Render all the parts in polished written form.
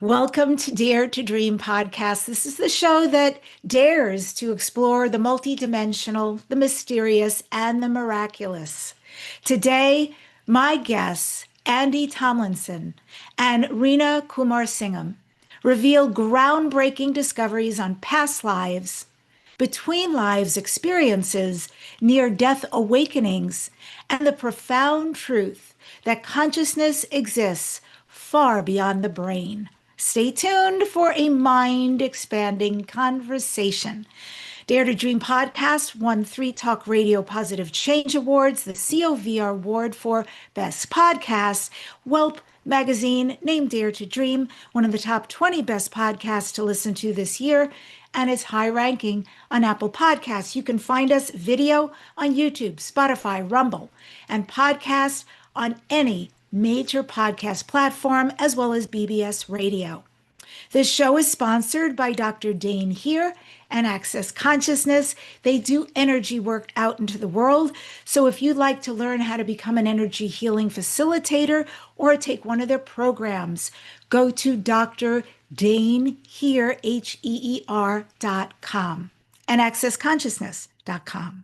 Welcome to Dare to Dream podcast. This is the show that dares to explore the multidimensional, the mysterious, and the miraculous. Today, my guests, Andy Tomlinson and Reena Kumarasingham, reveal groundbreaking discoveries on past lives, between lives experiences, near-death awakenings, and the profound truth that consciousness exists far beyond the brain. Stay tuned for a mind-expanding conversation. Dare to Dream podcast won 3 Talk Radio Positive Change Awards, the COVR Award for Best Podcasts, Whelp Magazine named Dare to Dream one of the top 20 best podcasts to listen to this year, and it's high ranking on Apple Podcasts. You can find us video on YouTube, Spotify, Rumble, and podcast on any major podcast platform, as well as BBS Radio. This show is sponsored by Dr. Dane Here and Access Consciousness. They do energy work out into the world. So if you'd like to learn how to become an energy healing facilitator or take one of their programs, go to drdanehere.com and accessconsciousness.com.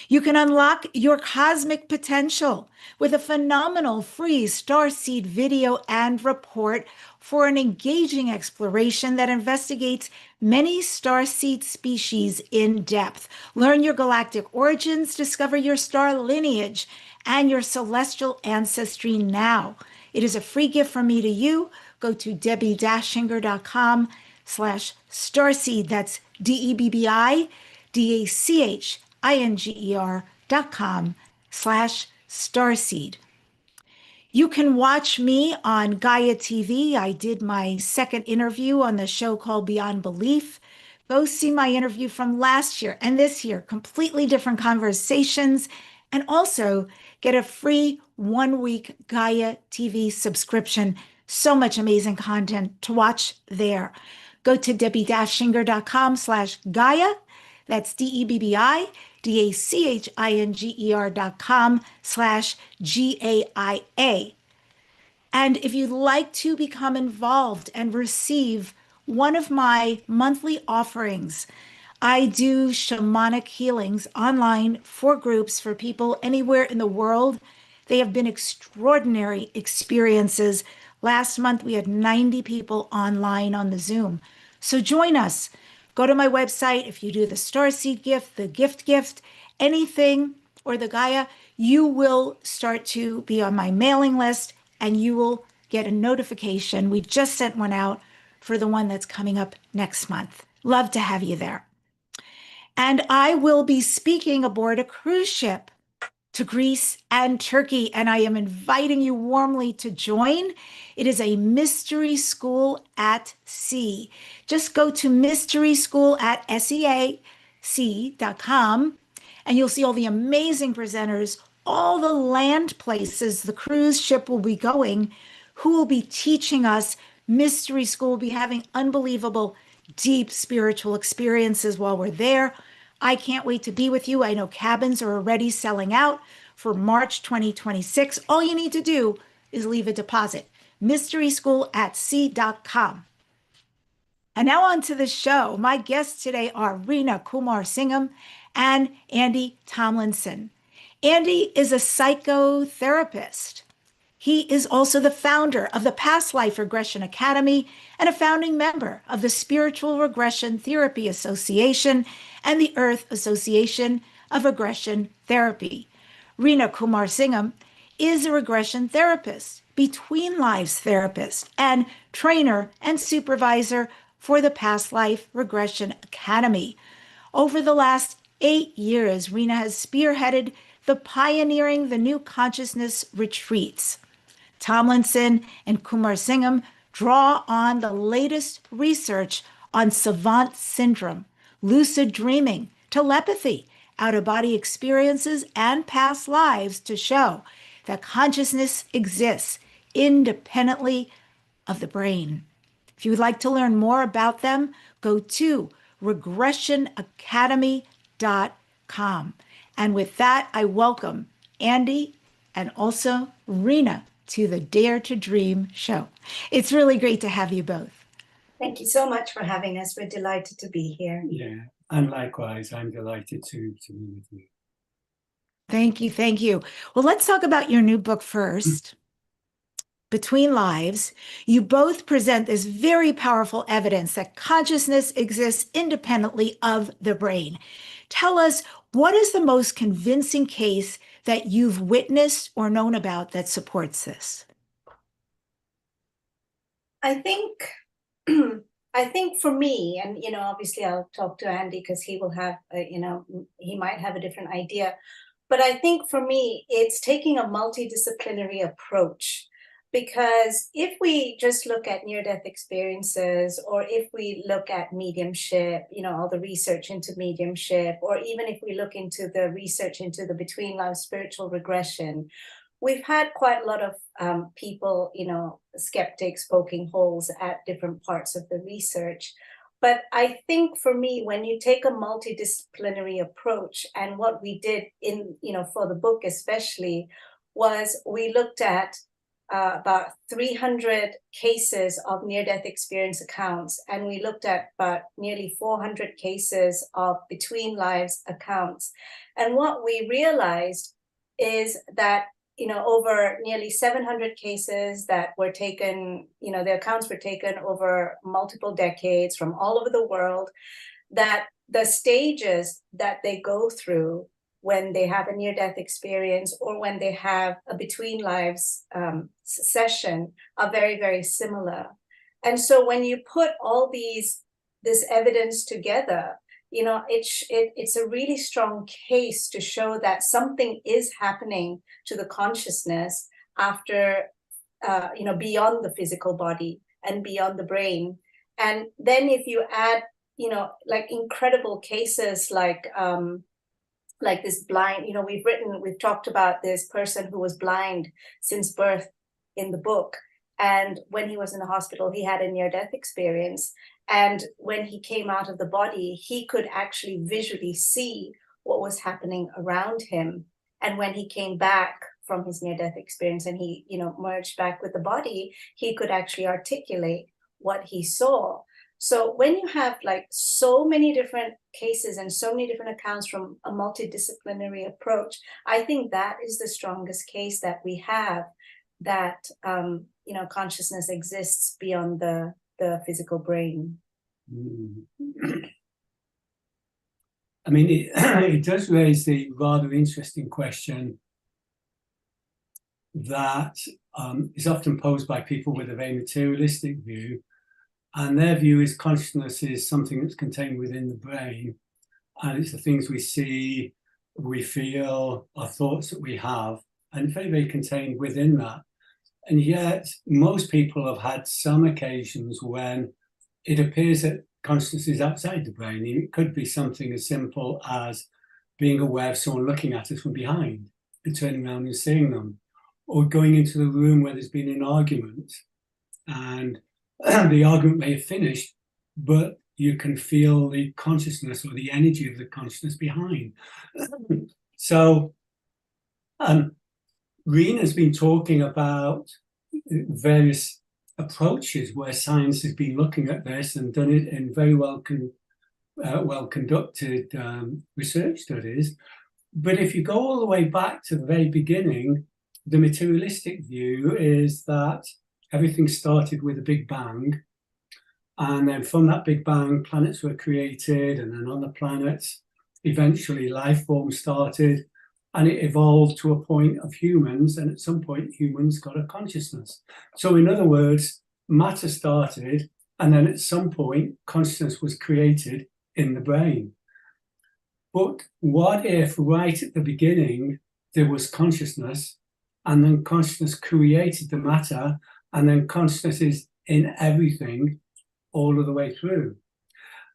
You can unlock your cosmic potential with a phenomenal free starseed video and report for an engaging exploration that investigates many starseed species in depth. Learn your galactic origins, discover your star lineage, and your celestial ancestry now. It is a free gift from me to you. Go to debbie-shinger.com/starseed. That's DEBBIDACHINGER.com/starseed. You can watch me on Gaia TV. I did my second interview on the show called Beyond Belief. Go see my interview from last year and this year, completely different conversations, and also get a free 1-week Gaia TV subscription. So much amazing content to watch there. Go to debbie-shinger.com/Gaia. That's DEBBIDACHINGER.com/GAIA. And if you'd like to become involved and receive one of my monthly offerings, I do shamanic healings online for groups for people anywhere in the world. They have been extraordinary experiences. Last month, we had 90 people online on the Zoom. So join us. Go to my website. If you do the Starseed gift, the gift, anything, or the Gaia, you will start to be on my mailing list and you will get a notification. We just sent one out for the one that's coming up next month. Love to have you there. And I will be speaking aboard a cruise ship to Greece and Turkey, and I am inviting you warmly to join. It is a mystery school at sea. Just go to mysteryschool@seac.com, and you'll see all the amazing presenters, all the land places the cruise ship will be going, who will be teaching us. Mystery School will be having unbelievable, deep spiritual experiences while we're there. I can't wait to be with you. I know cabins are already selling out for March 2026. All you need to do is leave a deposit. mysteryschool@sea.com. And now on to the show. My guests today are Reena Kumarasingham and Andy Tomlinson. Andy is a psychotherapist. He is also the founder of the Past Life Regression Academy and a founding member of the Spiritual Regression Therapy Association and the Earth Association of Regression Therapy. Reena Kumarasingham is a regression therapist, between lives therapist, and trainer and supervisor for the Past Life Regression Academy. Over the last 8 years, Reena has spearheaded the Pioneering the New Consciousness retreats. Tomlinson and Kumarasingham draw on the latest research on savant syndrome, lucid dreaming, telepathy, out-of-body experiences, and past lives to show that consciousness exists independently of the brain. If you would like to learn more about them, go to regressionacademy.com. And with that, I welcome Andy and also Reena to the Dare to Dream show. It's really great to have you both. Thank you so much for having us. We're delighted to be here. Yeah, and likewise, I'm delighted to be with you. Thank you. Thank you. Well, let's talk about your new book first. Between Lives, you both present this very powerful evidence that consciousness exists independently of the brain. Tell us, what is the most convincing case that you've witnessed or known about that supports this? I think for me, and obviously I'll talk to Andy because he will have, he might have a different idea. But I think for me, it's taking a multidisciplinary approach. Because if we just look at near-death experiences, or if we look at mediumship, all the research into mediumship, or even if we look into the research into the between life spiritual regression, we've had quite a lot of people, skeptics poking holes at different parts of the research. But I think for me, when you take a multidisciplinary approach, and what we did in, for the book especially, was we looked at about 300 cases of near-death experience accounts, and we looked at about nearly 400 cases of between lives accounts. And what we realized is that over nearly 700 cases that were taken, the accounts were taken over multiple decades from all over the world, that the stages that they go through when they have a near-death experience or when they have a between lives session are very, very similar. And so when you put all this evidence together, it's a really strong case to show that something is happening to the consciousness after, beyond the physical body and beyond the brain. And then if you add, like incredible cases like this blind, we've talked about this person who was blind since birth in the book. And when he was in the hospital, he had a near-death experience. And when he came out of the body, he could actually visually see what was happening around him. And when he came back from his near-death experience and he, merged back with the body, he could actually articulate what he saw. So when you have like so many different cases and so many different accounts from a multidisciplinary approach, I think that is the strongest case that we have, that consciousness exists beyond the physical brain. I mean, it does raise the rather interesting question that is often posed by people with a very materialistic view. And their view is consciousness is something that's contained within the brain. And it's the things we see, we feel, our thoughts that we have, and very, very contained within that. And yet, most people have had some occasions when it appears that consciousness is outside the brain. It could be something as simple as being aware of someone looking at us from behind and turning around and seeing them, or going into the room where there's been an argument and the argument may have finished, but you can feel the consciousness or the energy of the consciousness behind. So Reena's been talking about various approaches where science has been looking at this and done it in very well conducted research studies. But if you go all the way back to the very beginning, the materialistic view is that everything started with a big bang, and then from that big bang, planets were created, and then on the planets, eventually life forms started, and it evolved to a point of humans, and at some point humans got a consciousness. So in other words, matter started, and then at some point consciousness was created in the brain. But what if right at the beginning there was consciousness, and then consciousness created the matter, and then consciousness is in everything all of the way through?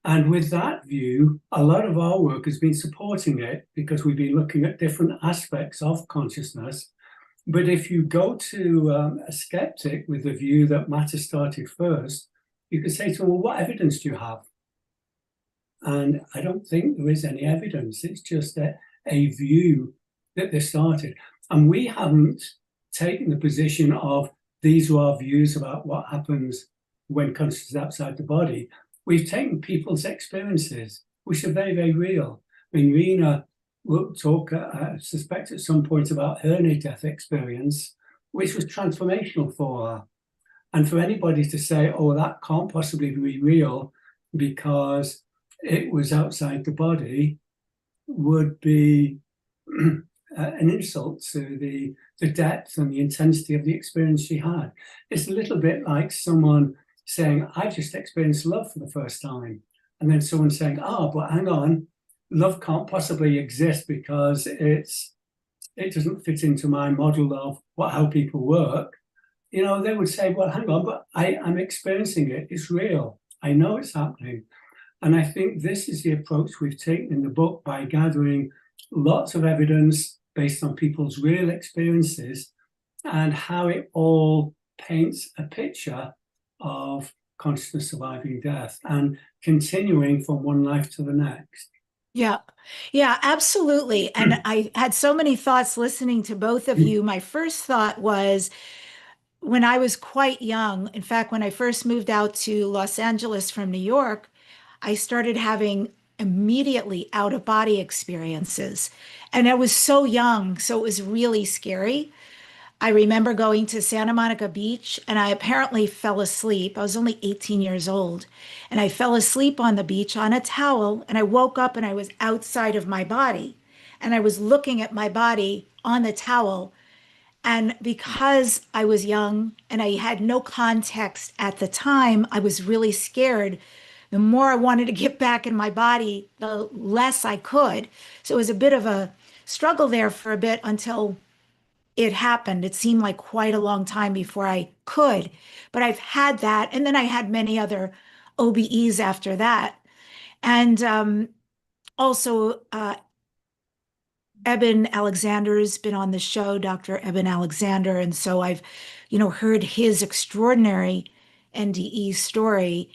And with that view, a lot of our work has been supporting it, because we've been looking at different aspects of consciousness. But if you go to a skeptic with the view that matter started first, you could say to them, well, what evidence do you have? And I don't think there is any evidence. It's just a view that they started. And we haven't taken the position of these are our views about what happens when consciousness is outside the body. We've taken people's experiences, which are very, very real. I mean, Reena will talk, I suspect, at some point about her near-death experience, which was transformational for her. And for anybody to say, oh, that can't possibly be real because it was outside the body, would be an insult to the depth and the intensity of the experience she had. It's a little bit like someone saying, I just experienced love for the first time. And then someone saying, but hang on, love can't possibly exist because it doesn't fit into my model of how people work. They would say, well, hang on, but I'm experiencing it. It's real. I know it's happening. And I think this is the approach we've taken in the book by gathering lots of evidence based on people's real experiences and how it all paints a picture of consciousness surviving death and continuing from one life to the next. Yeah, absolutely. And I had so many thoughts listening to both of you. My first thought was, when I was quite young, in fact, when I first moved out to Los Angeles from New York, I started having immediately out of body experiences. And I was so young, so it was really scary. I remember going to Santa Monica Beach and I apparently fell asleep. I was only 18 years old. And I fell asleep on the beach on a towel. And I woke up and I was outside of my body. And I was looking at my body on the towel. And because I was young and I had no context at the time, I was really scared. The more I wanted to get back in my body, the less I could. So it was a bit of a struggle there for a bit until it happened. It seemed like quite a long time before I could. But I've had that. And then I had many other OBEs after that. And also, Eben Alexander's been on the show, Dr. Eben Alexander. And so I've, heard his extraordinary NDE story.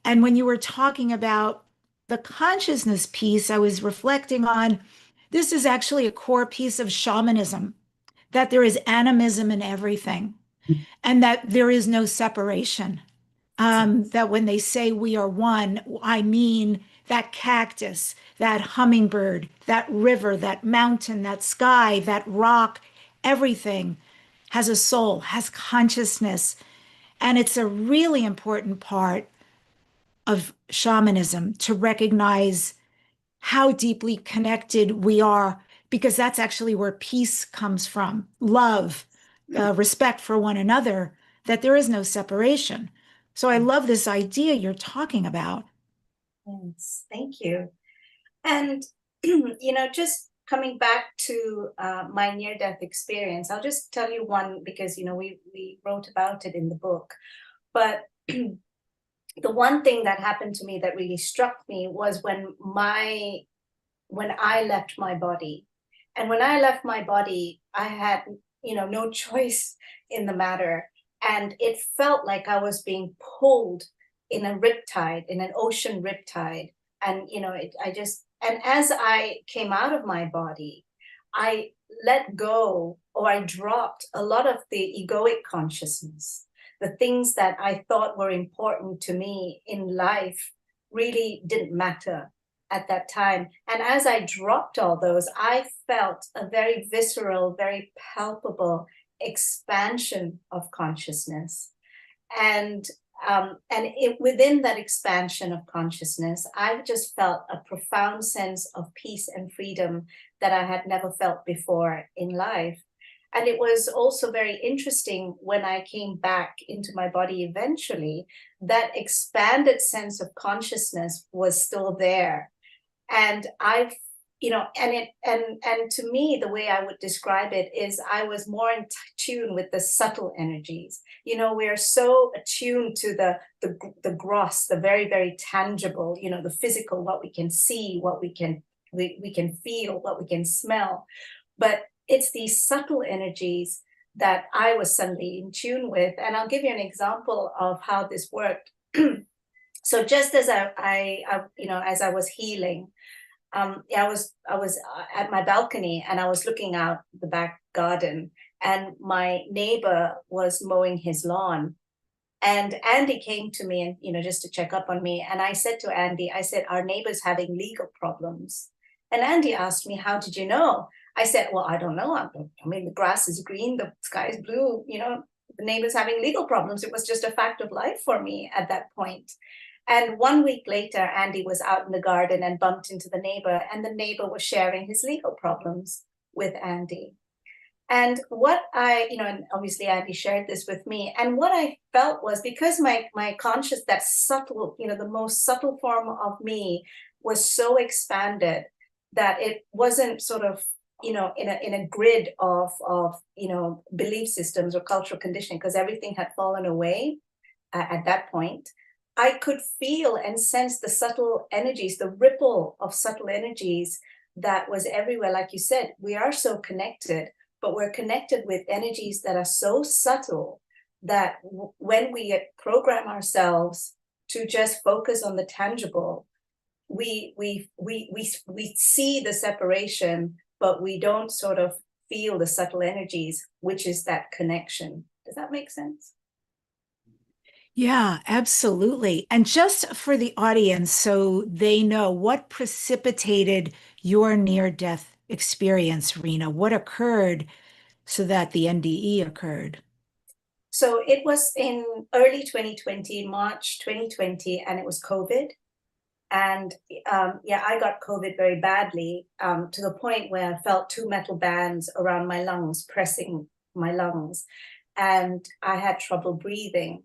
And when you were talking about the consciousness piece, I was reflecting on this is actually a core piece of shamanism, that there is animism in everything and that there is no separation. That when they say we are one, I mean that cactus, that hummingbird, that river, that mountain, that sky, that rock, everything has a soul, has consciousness. And it's a really important part of shamanism to recognize how deeply connected we are, because that's actually where peace comes from, love, respect for one another, that there is no separation. So I love this idea you're talking about. Yes, thank you. And, just coming back to my near-death experience, I'll just tell you one because, we wrote about it in the book. But the one thing that happened to me that really struck me was when I left my body. And when I left my body, I had, no choice in the matter. And it felt like I was being pulled in a riptide, in an ocean riptide. And, and as I came out of my body, I let go, or I dropped a lot of the egoic consciousness. The things that I thought were important to me in life really didn't matter at that time. And as I dropped all those, I felt a very visceral, very palpable expansion of consciousness. And within that expansion of consciousness, I just felt a profound sense of peace and freedom that I had never felt before in life. And it was also very interesting when I came back into my body eventually, that expanded sense of consciousness was still there. And I've, and to me, the way I would describe it is I was more in tune with the subtle energies. We're so attuned to the gross, the very, very tangible, the physical, what we can see, what we can feel, what we can smell. But it's these subtle energies that I was suddenly in tune with. And I'll give you an example of how this worked. So just as as I was healing, I was at my balcony and I was looking out the back garden, and my neighbor was mowing his lawn. And Andy came to me and, just to check up on me. And I said to Andy, I said, our neighbor's having legal problems. And Andy asked me, how did you know? I said, well, I don't know. I mean, the grass is green, the sky is blue, the neighbor's having legal problems. It was just a fact of life for me at that point. And 1 week later, Andy was out in the garden and bumped into the neighbor, and the neighbor was sharing his legal problems with Andy. And what and obviously Andy shared this with me. And what I felt was, because my conscious, that subtle, the most subtle form of me was so expanded that it wasn't sort of, in a grid of belief systems or cultural conditioning, because everything had fallen away at that point. I could feel and sense the subtle energies, the ripple of subtle energies that was everywhere. Like you said, we are so connected, but we're connected with energies that are so subtle that when we program ourselves to just focus on the tangible, we see the separation, but we don't sort of feel the subtle energies, which is that connection. Does that make sense? Yeah, absolutely. And just for the audience, so they know, what precipitated your near-death experience, Reena? What occurred so that the NDE occurred? So it was in early 2020, March 2020, and it was COVID. And I got COVID very badly, to the point where I felt two metal bands around my lungs, pressing my lungs, and I had trouble breathing.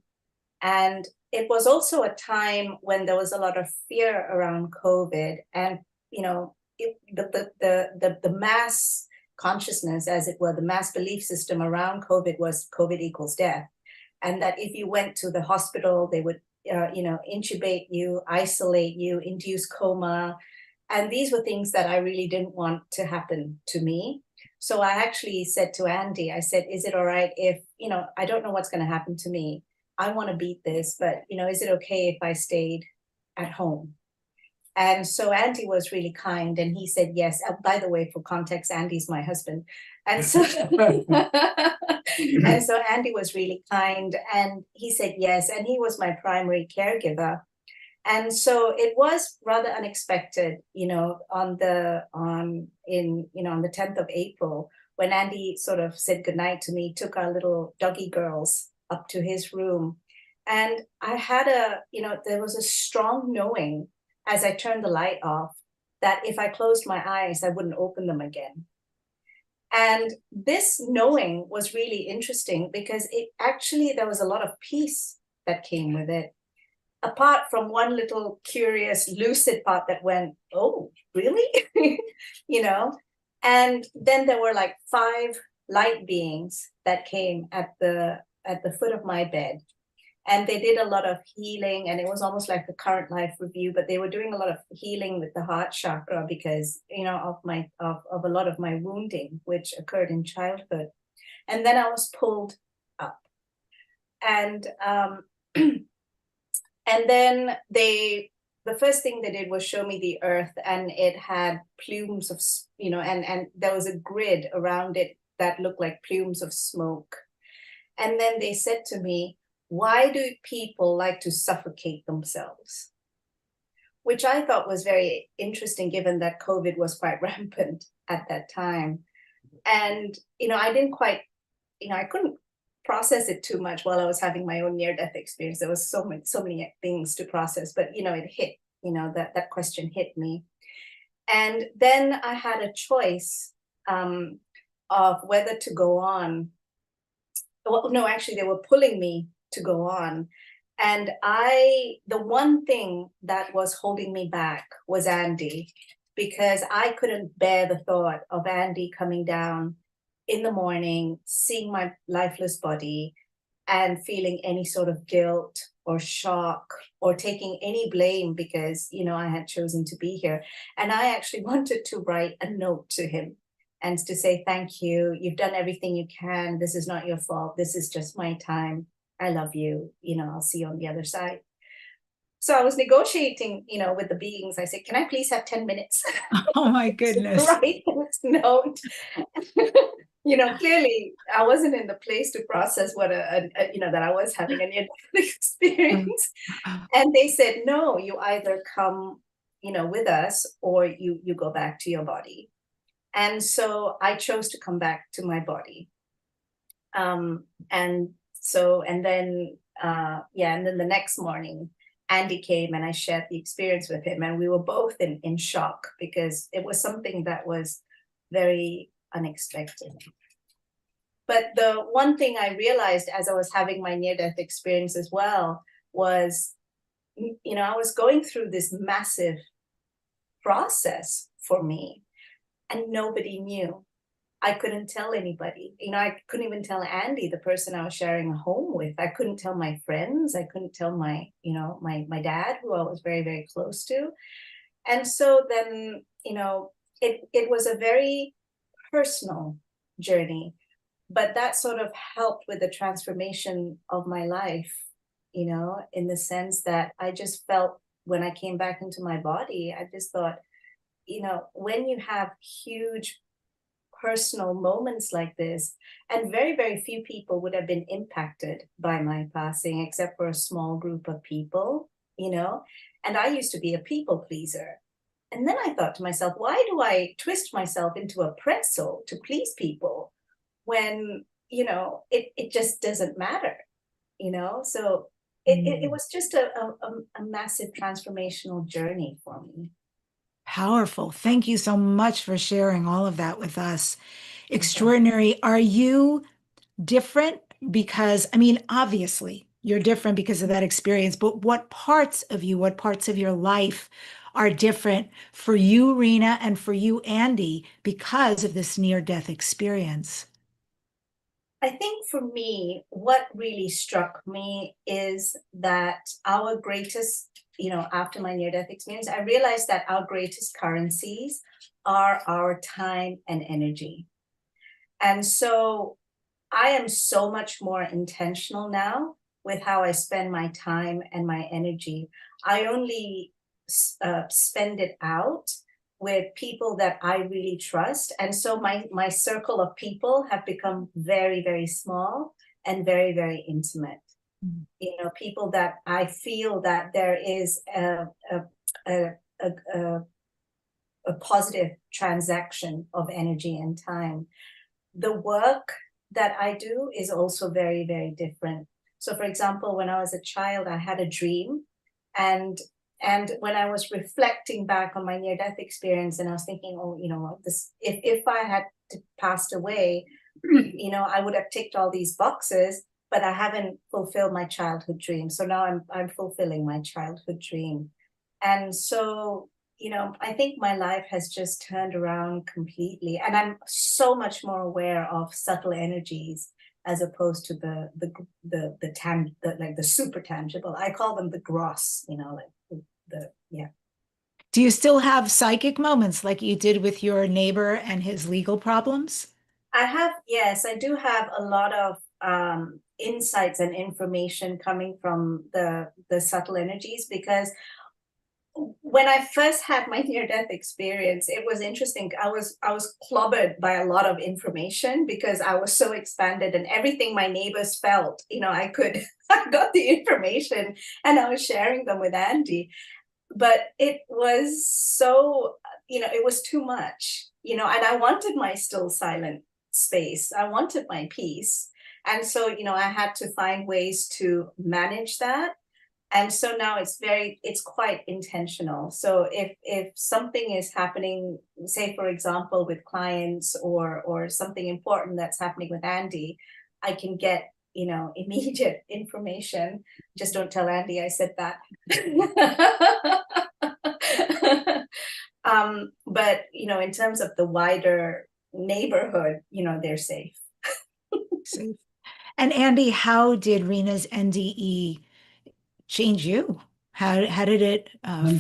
And it was also a time when there was a lot of fear around COVID, and the mass consciousness, as it were, the mass belief system around COVID was COVID equals death, and that if you went to the hospital, they would intubate you, isolate you, induce coma, and these were things that I really didn't want to happen to me. So I actually said to Andy, I said, is it all right if, I don't know what's going to happen to me. I want to beat this, but, is it okay if I stayed at home? And so Andy was really kind, and he said yes. By the way, for context, Andy's my husband. And so, and so Andy was really kind, and he said yes, and he was my primary caregiver. And so it was rather unexpected, on the 10th of April, when Andy sort of said goodnight to me, took our little doggy girls up to his room. And I had there was a strong knowing as I turned the light off that if I closed my eyes, I wouldn't open them again. And this knowing was really interesting, because there was a lot of peace that came with it, apart from one little curious lucid part that went, oh, really? And then there were like 5 light beings that came at the foot of my bed. And they did a lot of healing, and it was almost like the current life review, but they were doing a lot of healing with the heart chakra because, of a lot of my wounding, which occurred in childhood. And then I was pulled up, and and then the first thing they did was show me the earth, and it had plumes of, and there was a grid around it that looked like plumes of smoke. And then they said to me, why do people like to suffocate themselves? Which I thought was very interesting, given that COVID was quite rampant at that time. And, I didn't quite, I couldn't process it too much while I was having my own near-death experience. There was so many things to process, but, it hit, that question hit me. And then I had a choice of whether to go on. Well, no, actually, they were pulling me to go on. And the one thing that was holding me back was Andy, because I couldn't bear the thought of Andy coming down in the morning, seeing my lifeless body and feeling any sort of guilt or shock or taking any blame because, I had chosen to be here. And I actually wanted to write a note to him and to say, thank you. You've done everything you can. This is not your fault. This is just my time. I love you. I'll see you on the other side. So I was negotiating, with the beings. I said, can I please have 10 minutes? Oh my goodness. Write this note. clearly I wasn't in the place to process what that I was having a near-death experience. And they said, no, you either come, with us, or you go back to your body. And so I chose to come back to my body. And then the next morning, Andy came and I shared the experience with him, and we were both in shock because it was something that was very unexpected. But the one thing I realized as I was having my near-death experience as well was, I was going through this massive process for me, and nobody knew. I couldn't tell anybody. I couldn't even tell Andy, the person I was sharing a home with. I couldn't tell my friends. I couldn't tell my dad, who I was very, very close to. And so then, it was a very personal journey, but that sort of helped with the transformation of my life, in the sense that I just felt when I came back into my body, I just thought, when you have huge personal moments like this, and very, very few people would have been impacted by my passing, except for a small group of people, and I used to be a people pleaser. And then I thought to myself, why do I twist myself into a pretzel to please people when, it just doesn't matter, So it was just a massive transformational journey for me. Powerful. Thank you so much for sharing all of that with us. Extraordinary. Are you different? Because, obviously you're different because of that experience, but what parts of you, what parts of your life are different for you, Reena, and for you, Andy, because of this near-death experience? I think for me, what really struck me is that our greatest, after my near-death experience, I realized that our greatest currencies are our time and energy. And so I am so much more intentional now with how I spend my time and my energy. I only spend it out with people that I really trust. And so my circle of people have become very, very small and very, very intimate. Mm-hmm. People that I feel that there is a positive transaction of energy and time. The work that I do is also very, very different. So for example, when I was a child, I had a dream, and when I was reflecting back on my near-death experience, and I was thinking, this, if I had passed away, I would have ticked all these boxes, but I haven't fulfilled my childhood dream. So now I'm fulfilling my childhood dream. And so, I think my life has just turned around completely, and I'm so much more aware of subtle energies as opposed to the super tangible. I call them the gross, yeah. Do you still have psychic moments like you did with your neighbor and his legal problems? Yes, I do have a lot of insights and information coming from the subtle energies, because when I first had my near-death experience, it was interesting. I was clobbered by a lot of information because I was so expanded, and everything my neighbors felt, I got the information and I was sharing them with Andy. But it was so, it was too much, and I wanted my still silent space. I wanted my peace. And so, I had to find ways to manage that. And so now it's quite intentional. So if something is happening, say, for example, with clients or something important that's happening with Andy, I can get, immediate information. Just don't tell Andy I said that. But, in terms of the wider neighborhood, they're safe. Safe. And Andy, how did Reena's NDE change you? How did it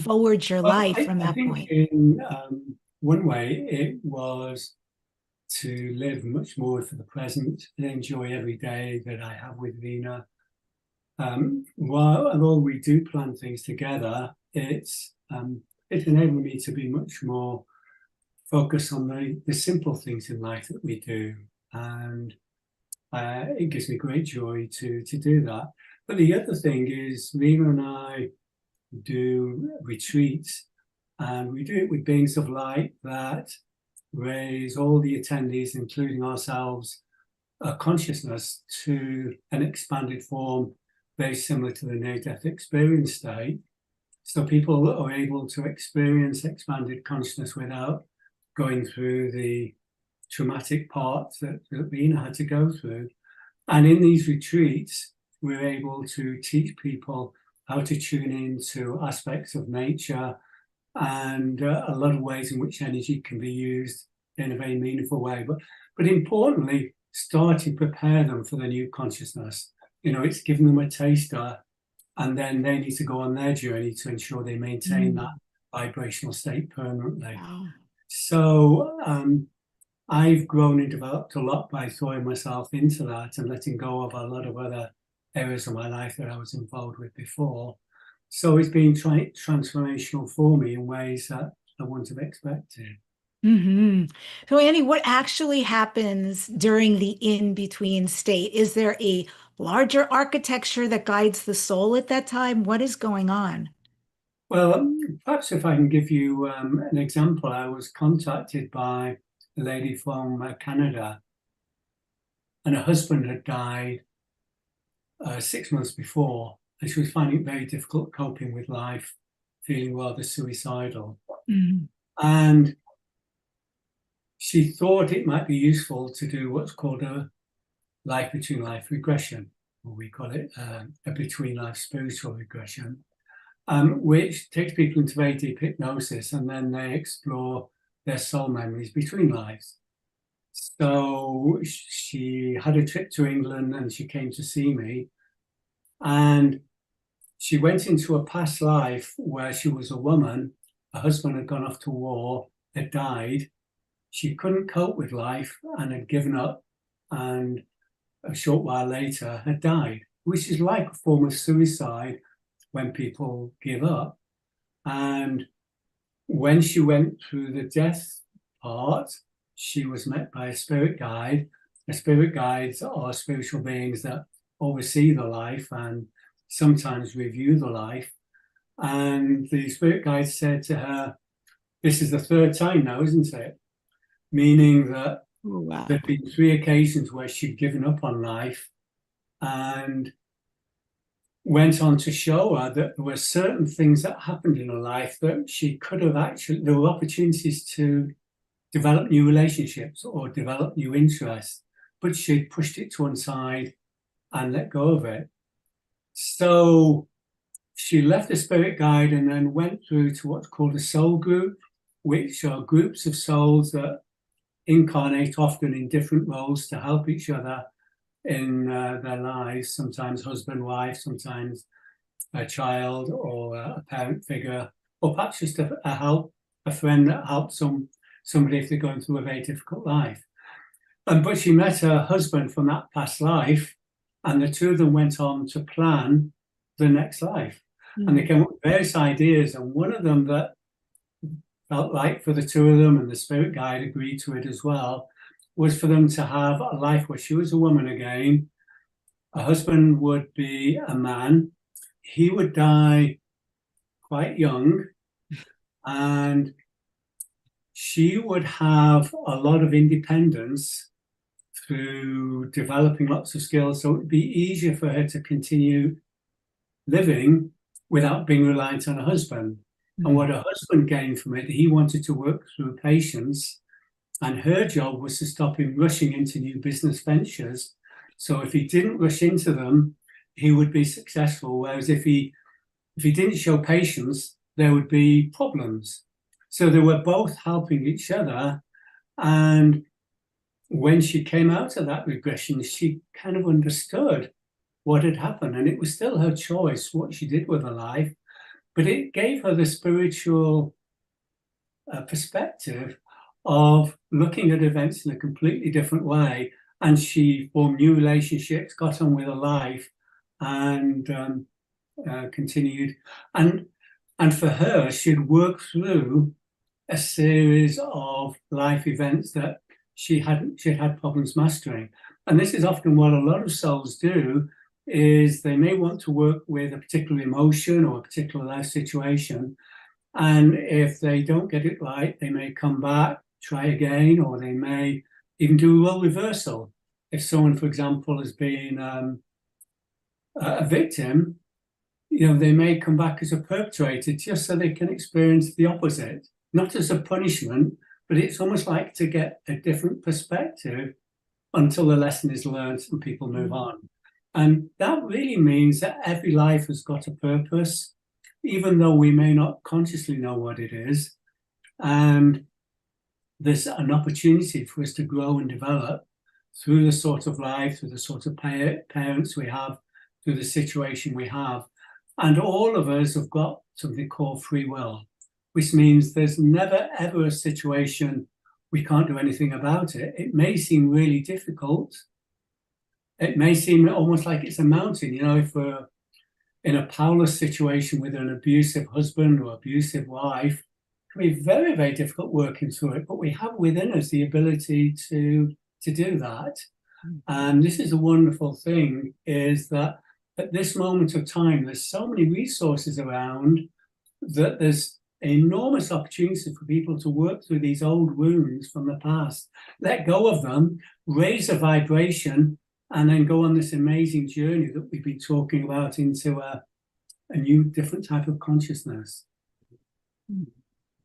forward your life from that point? In one way, it was to live much more for the present and enjoy every day that I have with Reena. While we do plan things together, it's enabled me to be much more focused on the simple things in life that we do. And it gives me great joy to do that. But the other thing is, Reena and I do retreats, and we do it with beings of light that raise all the attendees, including ourselves, consciousness to an expanded form, very similar to the near-death experience state. So people are able to experience expanded consciousness without going through the traumatic part that Reena had to go through. And in these retreats, we're able to teach people how to tune into aspects of nature and a lot of ways in which energy can be used in a very meaningful way. But importantly, start to prepare them for the new consciousness. It's giving them a taster, and then they need to go on their journey to ensure they maintain that vibrational state permanently. Wow. So I've grown and developed a lot by throwing myself into that and letting go of a lot of other areas of my life that I was involved with before. So it's been transformational for me in ways that I wouldn't have expected. Mm-hmm. So, Andy, what actually happens during the in-between state? Is there a larger architecture that guides the soul at that time? What is going on? Well, perhaps if I can give you an example, I was contacted by a lady from Canada, and her husband had died 6 months before, and she was finding it very difficult coping with life, feeling rather suicidal. Mm-hmm. And she thought it might be useful to do what's called a life between life regression, or we call it a between life spiritual regression, which takes people into very deep hypnosis, and then they explore their soul memories between lives. So she had a trip to England and she came to see me, and she went into a past life where she was a woman. Her husband had gone off to war, had died. She couldn't cope with life and had given up, and a short while later had died, which is like a form of suicide when people give up. And when she went through the death part, she was met by a spirit guide. The spirit guides are spiritual beings that oversee the life and sometimes review the life. And the spirit guide said to her, "This is the third time now, isn't it?" Meaning that Wow. there'd been 3 occasions where she'd given up on life, and went on to show her that there were certain things that happened in her life that she could have there were opportunities to develop new relationships or develop new interests, but she'd pushed it to one side and let go of it. So she left the spirit guide and then went through to what's called a soul group, which are groups of souls that incarnate often in different roles to help each other in their lives, sometimes husband, wife, sometimes a child or a parent figure, or perhaps just a friend that helps somebody if they're going through a very difficult life. But she met her husband from that past life, and the two of them went on to plan the next life. And they came up with various ideas, and one of them that felt like for the two of them, and the spirit guide agreed to it as well, was for them to have a life where she was a woman again. Her husband would be a man. He would die quite young, and she would have a lot of independence through developing lots of skills. So it would be easier for her to continue living without being reliant on her husband. And what her husband gained from it, he wanted to work through patience, and her job was to stop him rushing into new business ventures. So if he didn't rush into them, he would be successful. Whereas if he didn't show patience, there would be problems. So they were both helping each other. And when she came out of that regression, she kind of understood what had happened. And it was still her choice what she did with her life. But it gave her the spiritual perspective of looking at events in a completely different way. And she formed new relationships, got on with her life, and continued. And for her, she'd worked through a series of life events that she'd had problems mastering. And this is often what a lot of souls do, is they may want to work with a particular emotion or a particular life situation. And if they don't get it right, they may come back, try again, or they may even do a role reversal. If someone, for example, has been a victim, they may come back as a perpetrator just so they can experience the opposite, not as a punishment, but it's almost like to get a different perspective until the lesson is learned and people move on. And that really means that every life has got a purpose, even though we may not consciously know what it is. And there's an opportunity for us to grow and develop through the sort of life, through the sort of parents we have, through the situation we have. And all of us have got something called free will, which means there's never, ever a situation we can't do anything about it. It may seem really difficult. It may seem almost like it's a mountain. If we're in a powerless situation with an abusive husband or abusive wife, it can be very, very difficult working through it. But we have within us the ability to do that. And this is a wonderful thing, is that at this moment of time, there's so many resources around that there's enormous opportunity for people to work through these old wounds from the past, let go of them, raise a vibration, and then go on this amazing journey that we've been talking about into a new, different type of consciousness.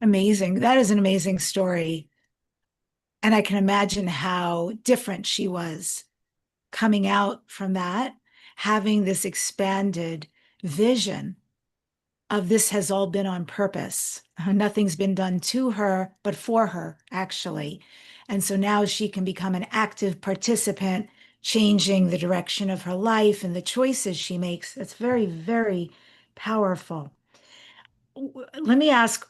Amazing. That is an amazing story. And I can imagine how different she was coming out from that, having this expanded vision of this has all been on purpose. Nothing's been done to her, but for her, actually. And so now she can become an active participant, changing the direction of her life and the choices she makes. That's very, very powerful. Let me ask,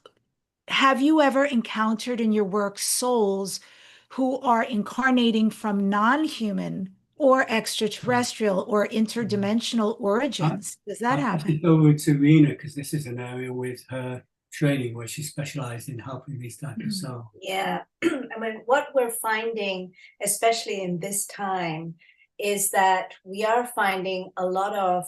have you ever encountered in your work souls who are incarnating from non-human or extraterrestrial or interdimensional origins? Does that I'll pass happen? it over to Reena, because this is an area with her training where she specialized in helping these types of souls. Yeah. I mean, what we're finding, especially in this time, is that we are finding a lot of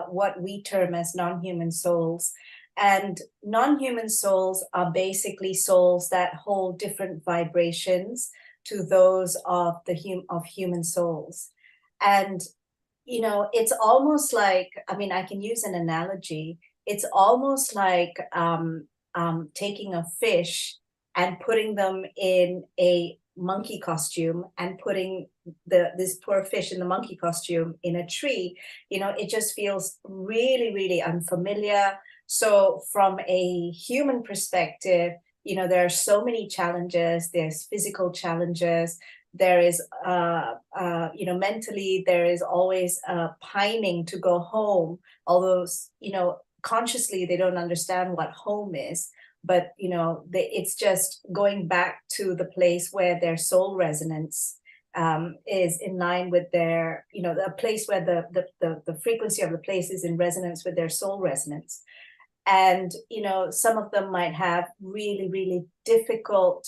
what we term as non-human souls. And non-human souls are basically souls that hold different vibrations to those of human souls. And it's almost like, I can use an analogy. It's almost like taking a fish and putting them in a monkey costume and putting this poor fish in the monkey costume in a tree. It just feels really, really unfamiliar. So from a human perspective, there are so many challenges. There's physical challenges. There is, mentally, there is always pining to go home. Although, consciously, they don't understand what home is. But, it's just going back to the place where their soul resonance is in line with their, the place where the frequency of the place is in resonance with their soul resonance. And, some of them might have really, really difficult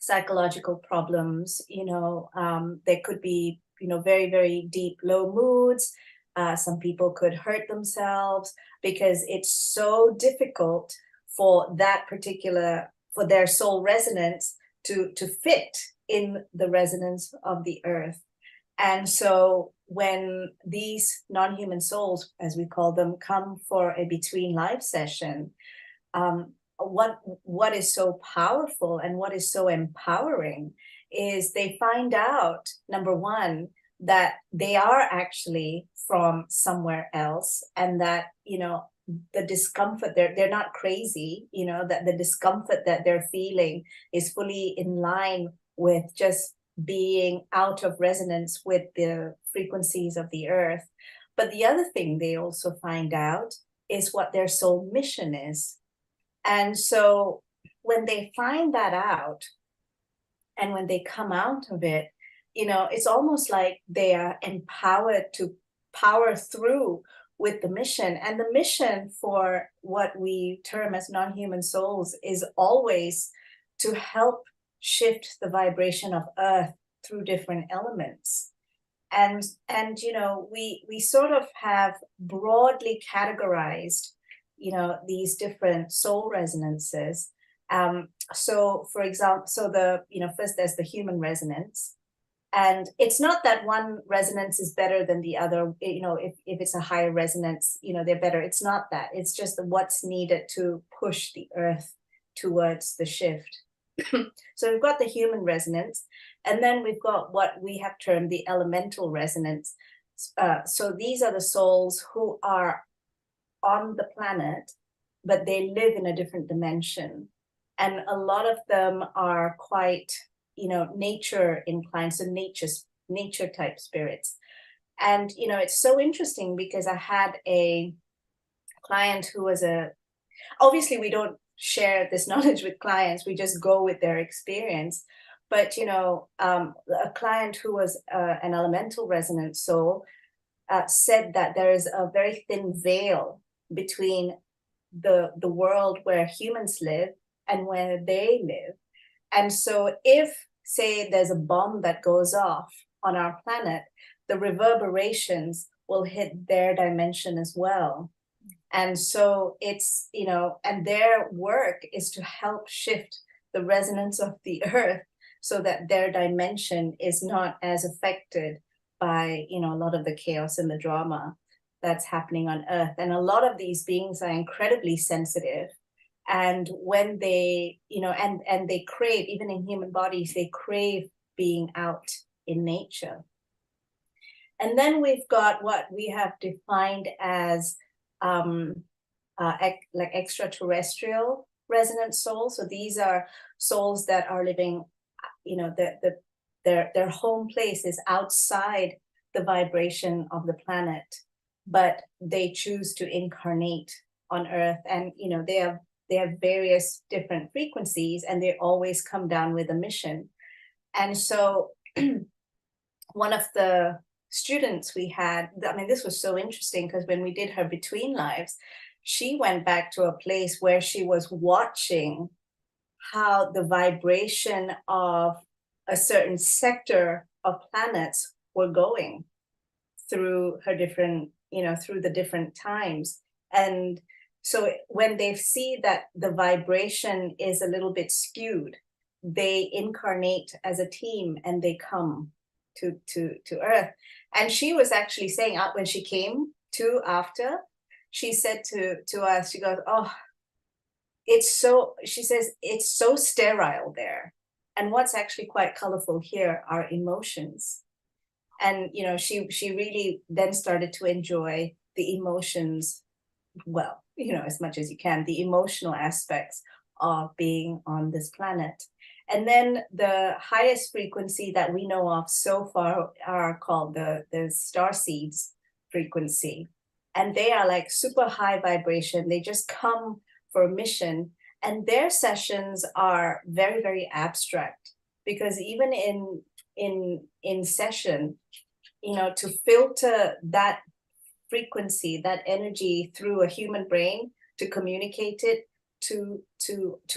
psychological problems. There could be, very, very deep, low moods. Some people could hurt themselves because it's so difficult for for their soul resonance to fit in the resonance of the earth. And so when these non-human souls, as we call them, come for a between life session, what is so powerful and what is so empowering is they find out, number one, that they are actually from somewhere else, and that the discomfort, they're not crazy, that the discomfort that they're feeling is fully in line with just being out of resonance with the frequencies of the earth. But the other thing they also find out is what their soul mission is. And so when they find that out, and when they come out of it, it's almost like they are empowered to power through with the mission. And the mission for what we term as non-human souls is always to help shift the vibration of Earth through different elements. And you know, we sort of have broadly categorized, you know, these different soul resonances. So for example, so the, you know, first there's the human resonance. And it's not that one resonance is better than the other, you know, if it's a higher resonance, you know, they're better. It's not that. It's just what's needed to push the Earth towards the shift. So we've got the human resonance, and then we've got what we have termed the elemental resonance. So these are the souls who are on the planet, but they live in a different dimension. And a lot of them are quite, you know, nature inclined, so nature type spirits. And, you know, it's so interesting because I had a client who was obviously we don't share this knowledge with clients, we just go with their experience. But, you know, a client who was an elemental resonance soul said that there is a very thin veil between the world where humans live and where they live. And so if, say, there's a bomb that goes off on our planet, the reverberations will hit their dimension as well. And so it's, you know, and their work is to help shift the resonance of the Earth so that their dimension is not as affected by, you know, a lot of the chaos and the drama that's happening on Earth. And a lot of these beings are incredibly sensitive. And when they, you know, and they crave, even in human bodies, they crave being out in nature. And then we've got what we have defined as like extraterrestrial resonant souls. So these are souls that are living, you know, their home place is outside the vibration of the planet, but they choose to incarnate on Earth. And, you know, they have various different frequencies, and they always come down with a mission. And so one of the students we had, I mean, this was so interesting because when we did her between lives, she went back to a place where she was watching how the vibration of a certain sector of planets were going through her different, you know, through the different times. And so when they see that the vibration is a little bit skewed, they incarnate as a team and they come to Earth. And she was actually saying, when she came to after, she said to us, she goes, oh, she says, it's so sterile there. And what's actually quite colorful here are emotions. And, you know, she really then started to enjoy the emotions, well, you know, as much as you can, the emotional aspects of being on this planet. And then the highest frequency that we know of so far are called the star seeds frequency. And they are like super high vibration. They just come for a mission. And their sessions are very, very abstract, because even in session, you know, to filter that frequency, that energy through a human brain, to communicate it to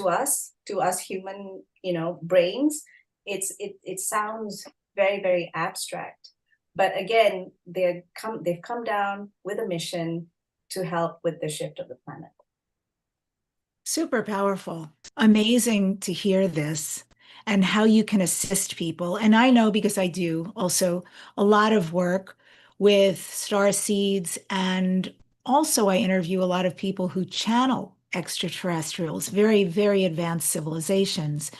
us human, you know, brains, it sounds very, very abstract. But again, they've come down with a mission to help with the shift of the planet. Super powerful. Amazing to hear this and how you can assist people. And I know, because I do also a lot of work with star seeds, and also I interview a lot of people who channel extraterrestrials, very, very advanced civilizations.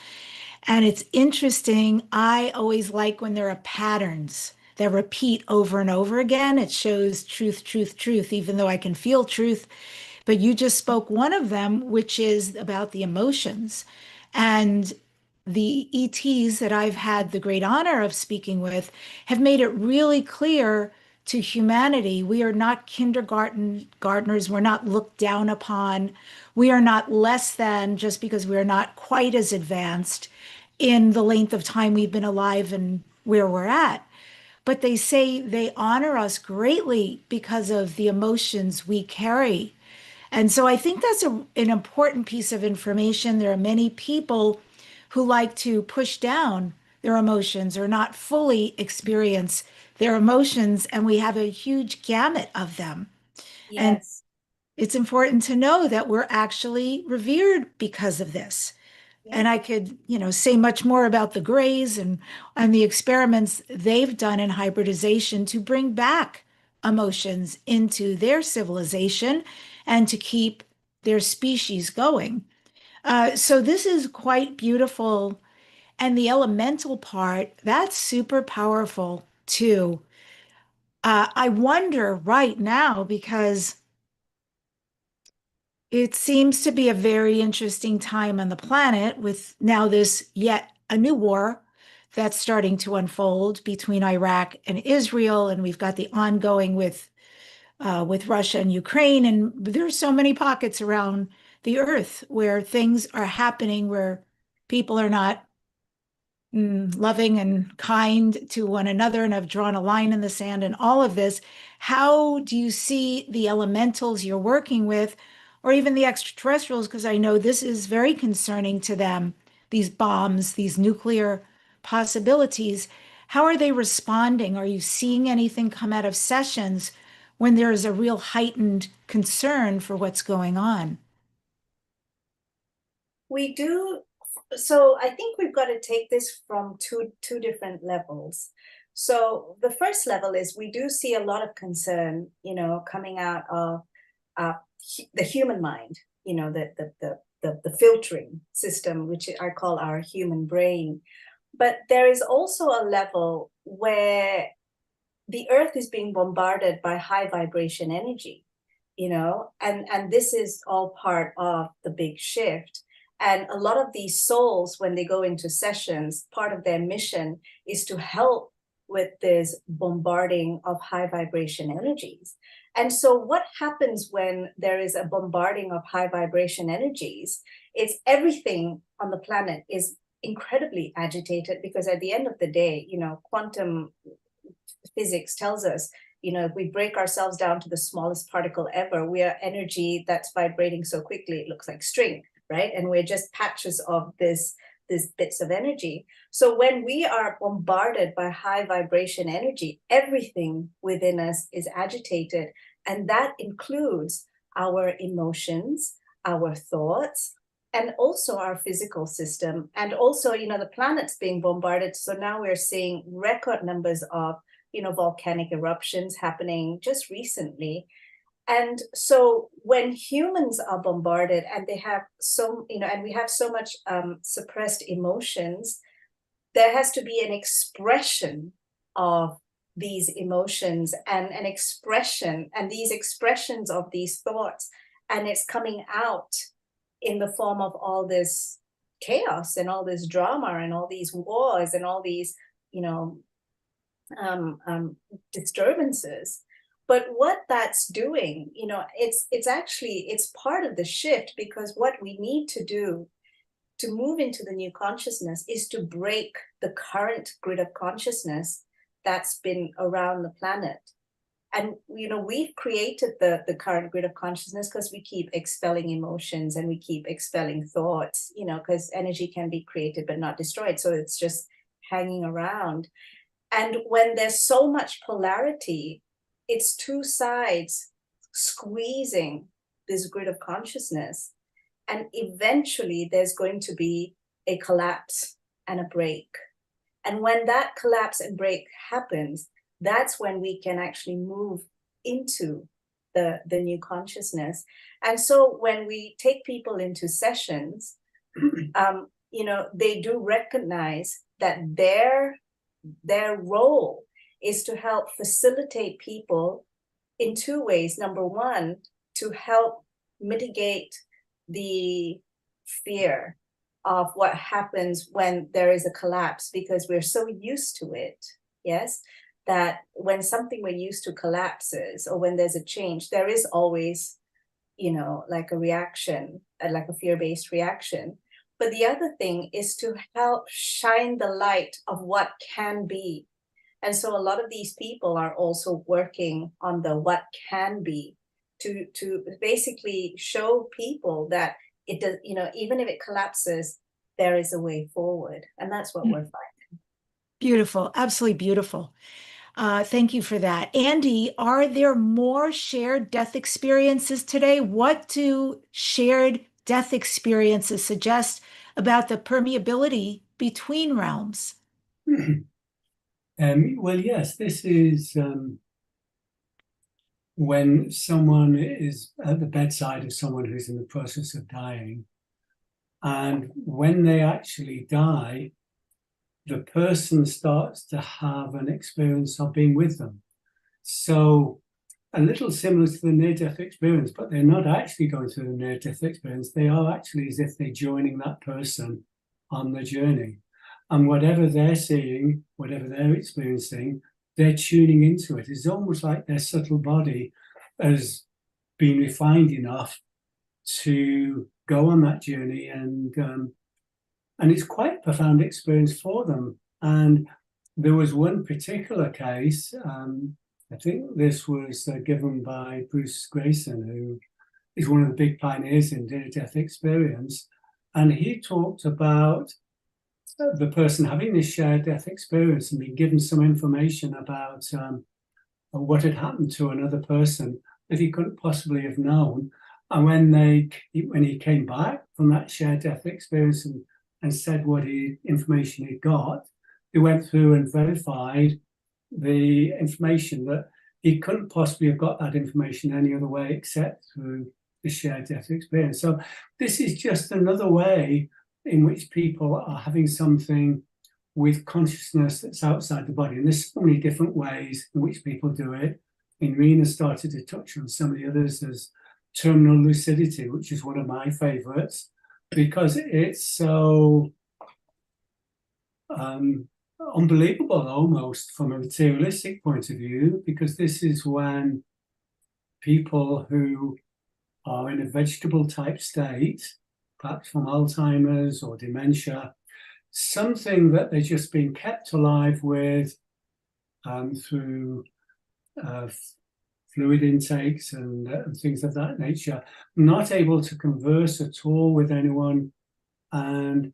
And it's interesting. I always like when there are patterns that repeat over and over again. It shows truth, truth, truth, even though I can feel truth. But you just spoke one of them, which is about the emotions. And the ETs that I've had the great honor of speaking with have made it really clear to humanity. We are not kindergartners. We're not looked down upon. We are not less than just because we are not quite as advanced in the length of time we've been alive and where we're at. But they say they honor us greatly because of the emotions we carry. And so I think that's an important piece of information. There are many people who like to push down their emotions or not fully experience their emotions, and we have a huge gamut of them. And Yes. it's important to know that we're actually revered because of this. Yeah. And I could, say much more about the Greys and the experiments they've done in hybridization to bring back emotions into their civilization and to keep their species going. So this is quite beautiful. And the elemental part, that's super powerful too. I wonder right now because it seems to be a very interesting time on the planet with now this yet a new war that's starting to unfold between Iraq and Israel, and we've got the ongoing with Russia and Ukraine, and there's so many pockets around the earth where things are happening where people are not loving and kind to one another and have drawn a line in the sand and all of this. How do you see the elementals you're working with, or even the extraterrestrials? Because I know this is very concerning to them, these bombs, these nuclear possibilities. How are they responding? Are you seeing anything come out of sessions when there is a real heightened concern for what's going on? We do. So I think we've got to take this from two different levels. So the first level is we do see a lot of concern, coming out of the human mind, the filtering system, which I call our human brain. But there is also a level where the earth is being bombarded by high vibration energy, and this is all part of the big shift. And a lot of these souls, when they go into sessions, part of their mission is to help with this bombarding of high vibration energies. And so what happens when there is a bombarding of high vibration energies? It's everything on the planet is incredibly agitated, because at the end of the day, quantum physics tells us, if we break ourselves down to the smallest particle ever, we are energy that's vibrating so quickly it looks like string, right? And we're just patches of these bits of energy. So when we are bombarded by high vibration energy, everything within us is agitated, and that includes our emotions, our thoughts, and also our physical system. And also, the planet's being bombarded. So now we're seeing record numbers of volcanic eruptions happening just recently. And so when humans are bombarded and they have and we have so much suppressed emotions, there has to be an expression of these emotions and an expression and these expressions of these thoughts. And it's coming out in the form of all this chaos and all this drama and all these wars and all these, disturbances. But what that's doing, it's part of the shift, because what we need to do to move into the new consciousness is to break the current grid of consciousness that's been around the planet. And we've created the current grid of consciousness because we keep expelling emotions and we keep expelling thoughts, because energy can be created but not destroyed, so it's just hanging around. And when there's so much polarity, it's two sides squeezing this grid of consciousness. And eventually there's going to be a collapse and a break. And when that collapse and break happens, that's when we can actually move into the new consciousness. And so when we take people into sessions, they do recognize that their role is to help facilitate people in two ways. Number one, to help mitigate the fear of what happens when there is a collapse, because we're so used to it, yes, that when something we're used to collapses or when there's a change, there is always, like a reaction, like a fear-based reaction. But the other thing is to help shine the light of what can be. And so a lot of these people are also working on the what can be, to basically show people that it does, even if it collapses, there is a way forward. And that's what we're finding. Beautiful. Absolutely beautiful. Thank you for that. Andy, are there more shared death experiences today? What do shared death experiences suggest about the permeability between realms? Well, yes, this is when someone is at the bedside of someone who's in the process of dying. And when they actually die, the person starts to have an experience of being with them. So a little similar to the near-death experience, but they're not actually going through the near-death experience. They are actually as if they're joining that person on the journey. And whatever they're seeing, whatever they're experiencing, they're tuning into it. It's almost like their subtle body has been refined enough to go on that journey, and it's quite a profound experience for them. And there was one particular case, I think this was given by Bruce Grayson, who is one of the big pioneers in near-death experience. And he talked about the person having this shared death experience and being given some information about what had happened to another person that he couldn't possibly have known. And when he came back from that shared death experience and said what information he got, they went through and verified the information that he couldn't possibly have got that information any other way except through the shared death experience. So this is just another way in which people are having something with consciousness that's outside the body. And there's so many different ways in which people do it. And Reena started to touch on some of the others as terminal lucidity, which is one of my favorites, because it's so unbelievable almost from a materialistic point of view, because this is when people who are in a vegetable type state, perhaps from Alzheimer's or dementia, something that they're just being kept alive with through fluid intakes and things of that nature, not able to converse at all with anyone. And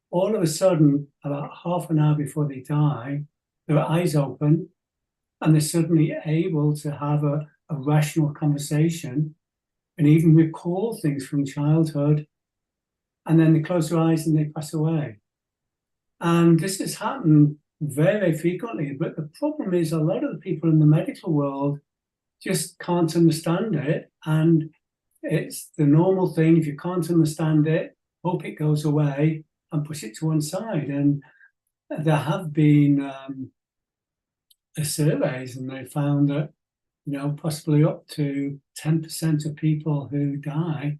all of a sudden, about half an hour before they die, their eyes open and they're suddenly able to have a rational conversation and even recall things from childhood. And then they close their eyes and they pass away. And this has happened very, very frequently. But the problem is a lot of the people in the medical world just can't understand it. And it's the normal thing. If you can't understand it, hope it goes away and push it to one side. And there have been surveys, and they found that, possibly up to 10% of people who die,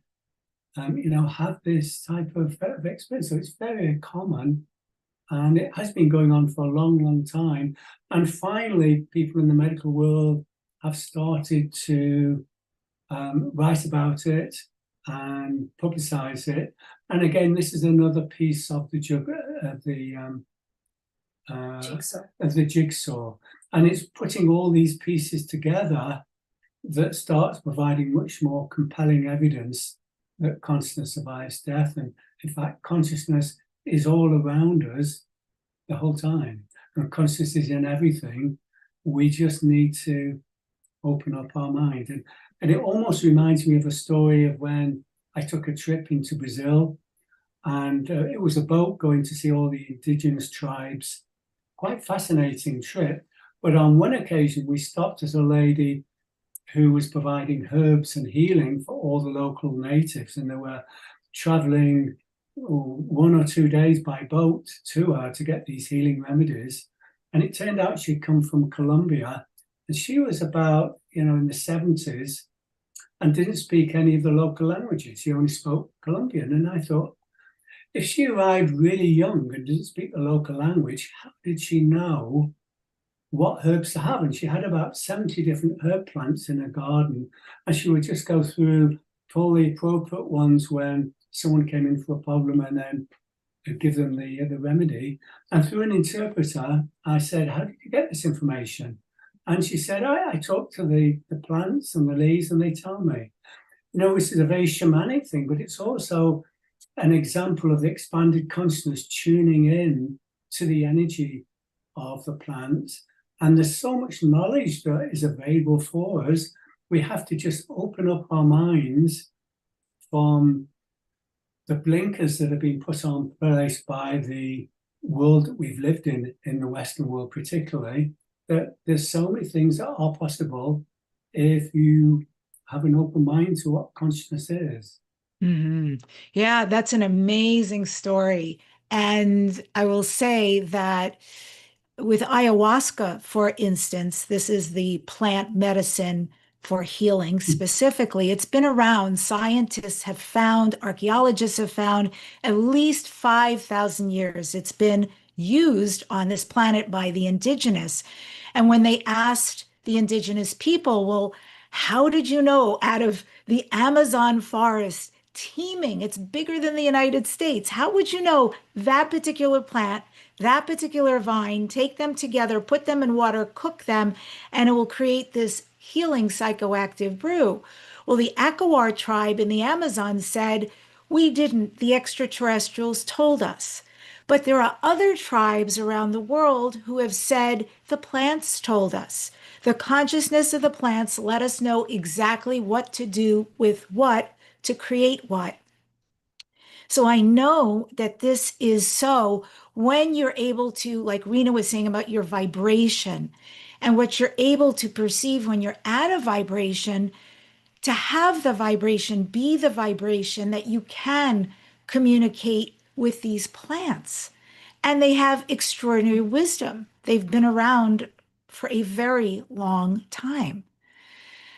have this type of experience. So it's very common, and it has been going on for a long, long time. And finally, people in the medical world have started to write about it and publicize it. And again, this is another piece of the jigsaw. And it's putting all these pieces together that starts providing much more compelling evidence that consciousness survives death. And in fact, consciousness is all around us the whole time. And consciousness is in everything. We just need to open up our mind. And it almost reminds me of a story of when I took a trip into Brazil, and it was a boat going to see all the indigenous tribes. Quite fascinating trip. But on one occasion, we stopped at a lady who was providing herbs and healing for all the local natives. And they were traveling 1 or 2 days by boat to her to get these healing remedies. And it turned out she'd come from Colombia. And she was about, in the 70s and didn't speak any of the local languages. She only spoke Colombian. And I thought, if she arrived really young and didn't speak the local language, how did she know what herbs to have? And she had about 70 different herb plants in her garden. And she would just go through all the appropriate ones when someone came in for a problem, and then give them the remedy. And through an interpreter, I said, how did you get this information? And she said, I talk to the plants and the leaves, and they tell me. This is a very shamanic thing, but it's also an example of the expanded consciousness tuning in to the energy of the plants. And there's so much knowledge that is available for us. We have to just open up our minds from the blinkers that have been put on place by the world that we've lived in the Western world particularly, that there's so many things that are possible if you have an open mind to what consciousness is. Mm-hmm. Yeah, that's an amazing story. And I will say that with ayahuasca, for instance, this is the plant medicine for healing specifically. It's been around. Scientists have found, archaeologists have found at least 5,000 years. It's been used on this planet by the indigenous. And when they asked the indigenous people, well, how did you know out of the Amazon forest, teeming, it's bigger than the United States, how would you know that particular plant, that particular vine, take them together, put them in water, cook them, and it will create this healing psychoactive brew? Well, the Akawar tribe in the Amazon said, we didn't, the extraterrestrials told us. But there are other tribes around the world who have said, the plants told us. The consciousness of the plants let us know exactly what to do with what to create what. So I know that this is so when you're able to, like Reena was saying about your vibration and what you're able to perceive when you're at a vibration, to have the vibration be the vibration that you can communicate with these plants. And they have extraordinary wisdom. They've been around for a very long time.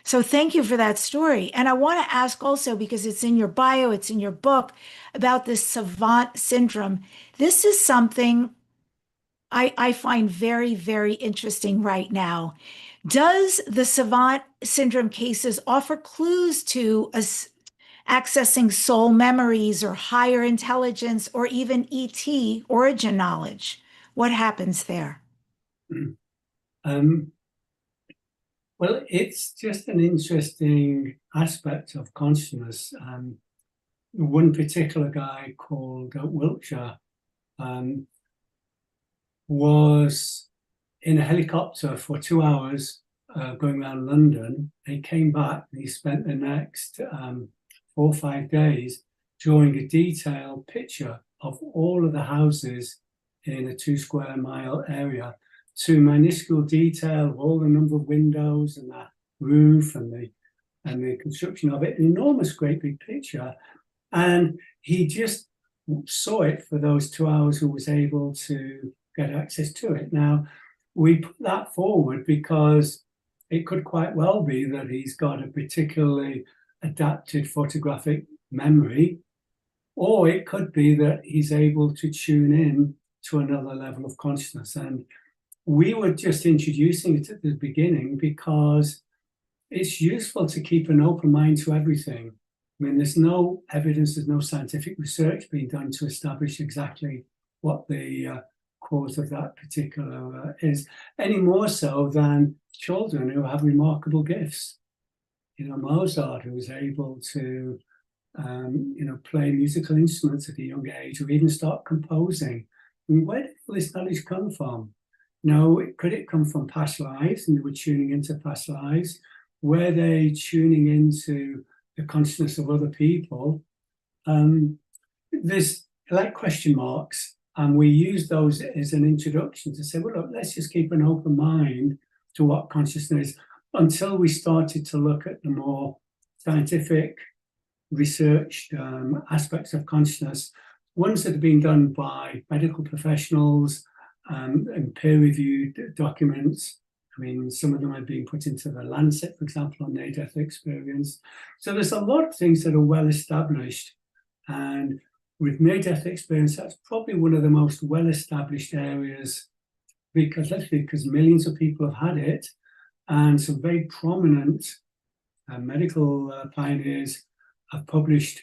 So thank you for that story. And I want to ask also, because it's in your bio, it's in your book, about this savant syndrome. This is something I find very, very interesting right now. Does the savant syndrome cases offer clues to us accessing soul memories or higher intelligence or even ET origin knowledge? What happens there? Well, it's just an interesting aspect of consciousness. One particular guy called Wiltshire was in a helicopter for 2 hours going around London. He came back and he spent the next 4 or 5 days drawing a detailed picture of all of the houses in a 2 square mile area, to minuscule detail of all the number of windows and the roof and the construction of it. An enormous, great big picture. And he just saw it for those 2 hours and was able to get access to it. Now, we put that forward because it could quite well be that he's got a particularly adapted photographic memory, or it could be that he's able to tune in to another level of consciousness. And we were just introducing it at the beginning because it's useful to keep an open mind to everything. I mean, there's no evidence, there's no scientific research being done to establish exactly what the cause of that particular is, any more so than children who have remarkable gifts. You know, Mozart, who was able to, play musical instruments at a young age, or even start composing. I mean, where did all this knowledge come from? Could it come from past lives, and they were tuning into past lives? Were they tuning into the consciousness of other people? There's like question marks, and we use those as an introduction to say, well, look, let's just keep an open mind to what consciousness is, until we started to look at the more scientific, researched aspects of consciousness, ones that have been done by medical professionals, and peer-reviewed documents. I mean, some of them are being put into the Lancet, for example, on near-death experience. So there's a lot of things that are well established. And with near-death experience, that's probably one of the most well-established areas, because millions of people have had it, and some very prominent medical pioneers have published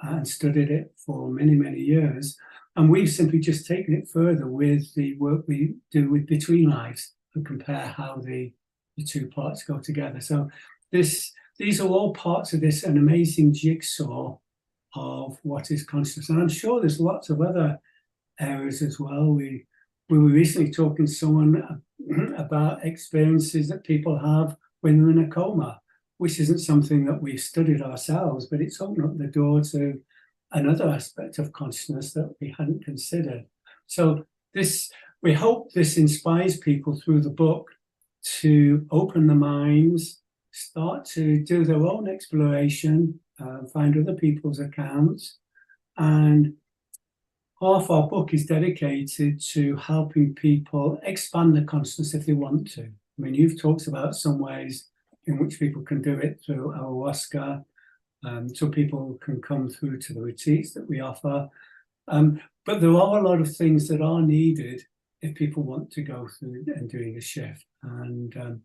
and studied it for many, many years. And we've simply just taken it further with the work we do with Between Lives and compare how the two parts go together. So these are all parts of an amazing jigsaw of what is consciousness. And I'm sure there's lots of other areas as well. We were recently talking to someone about experiences that people have when they're in a coma, which isn't something that we've studied ourselves, but it's opened up the door to another aspect of consciousness that we hadn't considered. So we hope this inspires people through the book to open their minds, start to do their own exploration, find other people's accounts. And half our book is dedicated to helping people expand their consciousness if they want to. I mean, you've talked about some ways in which people can do it through ayahuasca, so people can come through to the retreats that we offer. But there are a lot of things that are needed if people want to go through and doing a shift. And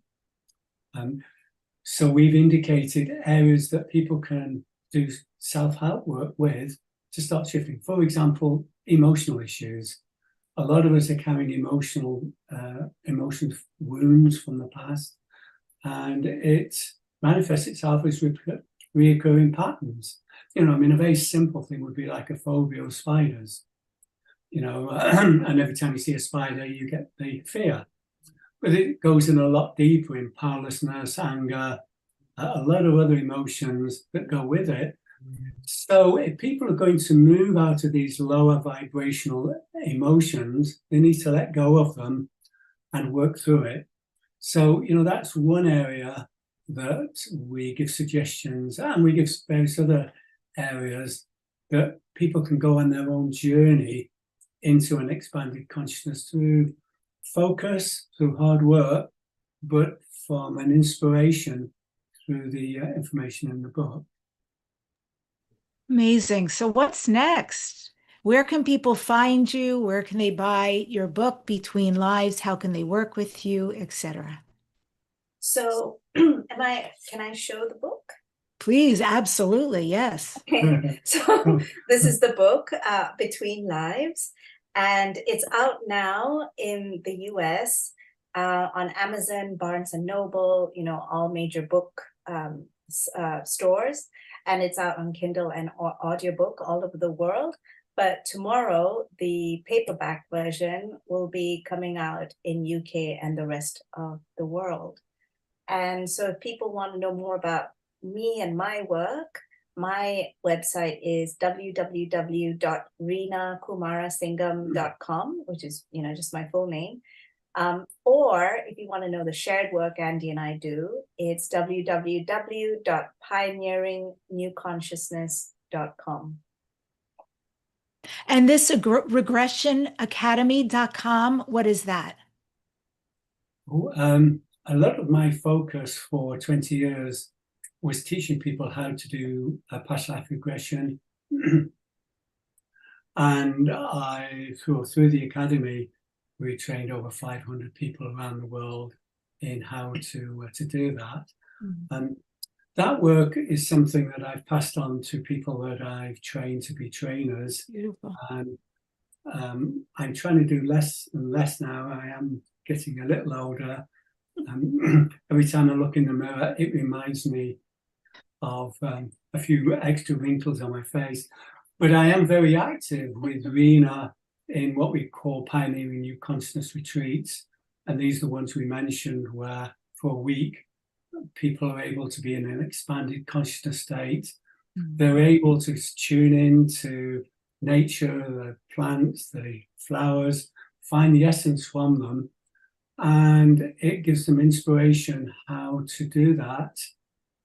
so we've indicated areas that people can do self-help work with to start shifting. For example, emotional issues. A lot of us are carrying emotional wounds from the past, and it manifests itself as reoccurring patterns. You know, I mean, a very simple thing would be like a phobia of spiders. You know, and every time you see a spider, you get the fear. But it goes in a lot deeper in powerlessness, anger, a lot of other emotions that go with it. So if people are going to move out of these lower vibrational emotions, they need to let go of them and work through it. So, you know, that's one area that we give suggestions, and we give various other areas that people can go on their own journey into an expanded consciousness through focus, through hard work, but from an inspiration through the information in the book. Amazing. So what's next? Where can people find you? Where can they buy your book, Between Lives? How can they work with you, etc.? So can I show the book? Please, absolutely, yes. Okay. So this is the book, Between Lives, and it's out now in the US on Amazon, Barnes and Noble, you know, all major book stores, and it's out on Kindle and audiobook all over the world. But tomorrow, the paperback version will be coming out in UK and the rest of the world. And so if people want to know more about me and my work, my website is www.reenakumarasingham.com, which is, you know, just my full name. Or if you want to know the shared work Andy and I do, it's www.pioneeringnewconsciousness.com. And this regressionacademy.com, what is that? A lot of my focus for 20 years was teaching people how to do past life regression. And through the academy, we trained over 500 people around the world in how to do that. And that work is something that I've passed on to people that I've trained to be trainers. Beautiful. And I'm trying to do less and less now. I am getting a little older. Every time I look in the mirror, it reminds me of a few extra wrinkles on my face. But I am very active with Reena in what we call Pioneering New Consciousness retreats. And these are the ones we mentioned, where for a week, people are able to be in an expanded consciousness state. They're able to tune into nature, the plants, the flowers, find the essence from them. And it gives them inspiration how to do that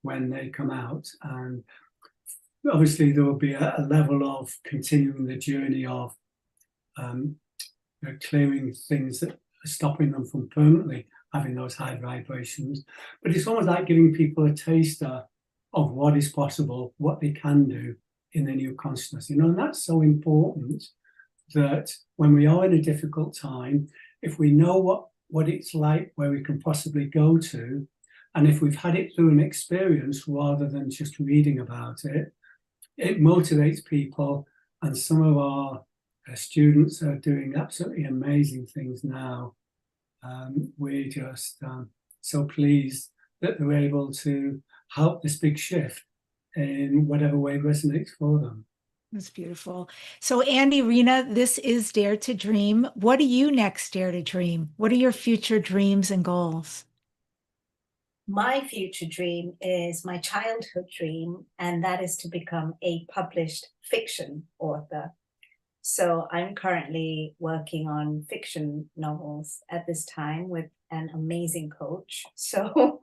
when they come out. And obviously there will be a level of continuing the journey of clearing things that are stopping them from permanently having those high vibrations. But it's almost like giving people a taster of what is possible, what they can do in the new consciousness. You know, and that's so important, that when we are in a difficult time, if we know what it's like, where we can possibly go to, and if we've had it through an experience rather than just reading about it, it motivates people. And some of our students are doing absolutely amazing things now. We're just so pleased that they're able to help this big shift in whatever way resonates for them. That's beautiful. So, Andy, Reena, this is Dare to Dream. What do you next dare to dream? What are your future dreams and goals? My future dream is my childhood dream, and that is to become a published fiction author. So I'm currently working on fiction novels at this time with an amazing coach. So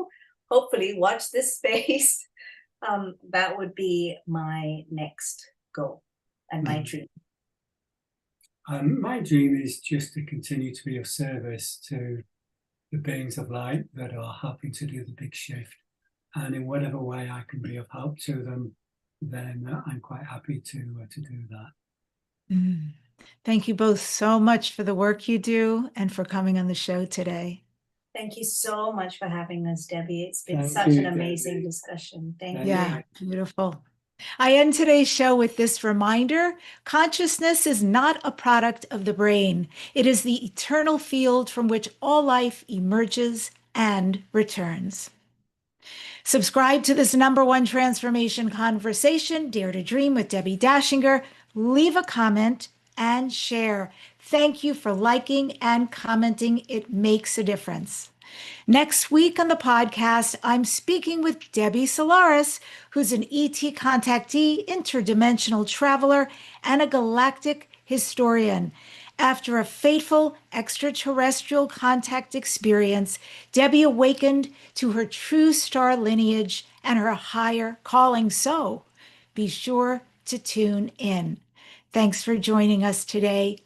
hopefully watch this space. That would be my next goal and my dream. My dream is just to continue to be of service to the beings of light that are helping to do the big shift. And in whatever way I can be of help to them, then I'm quite happy to do that. Thank you both so much for the work you do and for coming on the show today. Thank you so much for having us, Debbie. It's been Thank such you, an amazing Debbie. discussion. Thank you. Yeah, beautiful. I end today's show with this reminder: consciousness is not a product of the brain. It is the eternal field from which all life emerges and returns. Subscribe to this #1 transformation conversation, Dare to Dream with Debbie Dashinger. Leave a comment and share. Thank you for liking and commenting. It makes a difference. Next week on the podcast, I'm speaking with Debbi Solaris, who's an ET contactee, interdimensional traveler, and a galactic historian. After a fateful extraterrestrial contact experience, Debbi awakened to her true star lineage and her higher calling. So be sure to tune in. Thanks for joining us today